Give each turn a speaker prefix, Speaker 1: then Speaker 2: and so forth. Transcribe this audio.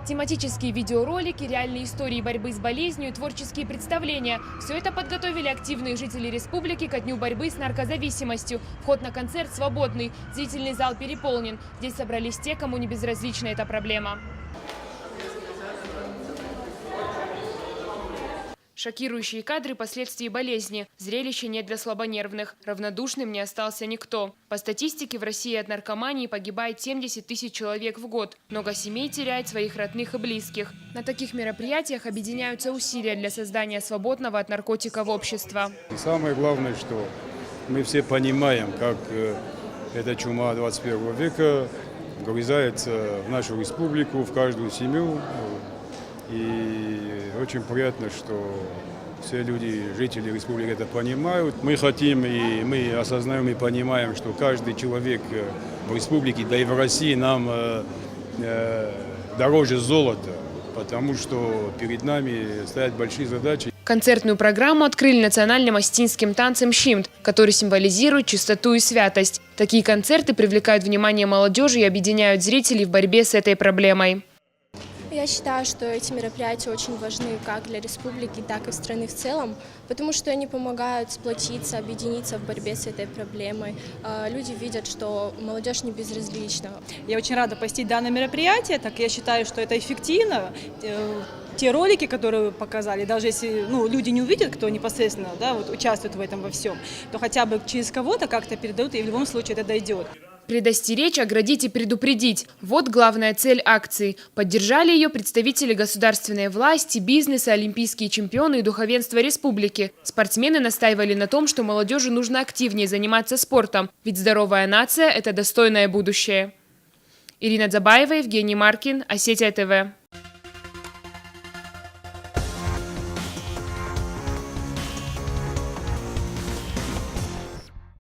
Speaker 1: Тематические видеоролики, реальные истории борьбы с болезнью и творческие представления – все это подготовили активные жители республики ко дню борьбы с наркозависимостью. Вход на концерт свободный, зрительный зал переполнен. Здесь собрались те, кому не безразлична эта проблема. Шокирующие кадры последствий болезни. Зрелище не для слабонервных. Равнодушным не остался никто. По статистике, в России от наркомании погибает 70 тысяч человек в год. Много семей теряет своих родных и близких. На таких мероприятиях объединяются усилия для создания свободного от наркотиков общества.
Speaker 2: И самое главное, что мы все понимаем, как эта чума 21 века вгрызается в нашу республику, в каждую семью. И очень приятно, что все люди, жители республики это понимают. Мы хотим и мы осознаем и понимаем, что каждый человек в республике, да и в России нам дороже золота, потому что перед нами стоят большие задачи.
Speaker 1: Концертную программу открыли национальным остинским танцем «Щимт», который символизирует чистоту и святость. Такие концерты привлекают внимание молодежи и объединяют зрителей в борьбе с этой проблемой.
Speaker 3: Я считаю, что эти мероприятия очень важны как для республики, так и страны в целом, потому что они помогают сплотиться, объединиться в борьбе с этой проблемой. Люди видят, что молодежь не безразлична.
Speaker 4: Я очень рада посетить данное мероприятие, так я считаю, что это эффективно. Те ролики, которые вы показали, даже если люди не увидят, кто непосредственно участвует в этом во всем, то хотя бы через кого-то как-то передают, и в любом случае это дойдет.
Speaker 1: Предостеречь, оградить и предупредить – вот главная цель акции. Поддержали ее представители государственной власти, бизнеса, олимпийские чемпионы и духовенство республики. Спортсмены настаивали на том, что молодежи нужно активнее заниматься спортом, ведь здоровая нация – это достойное будущее. Ирина Дзабаева, Евгений Маркин, Осетия ТВ.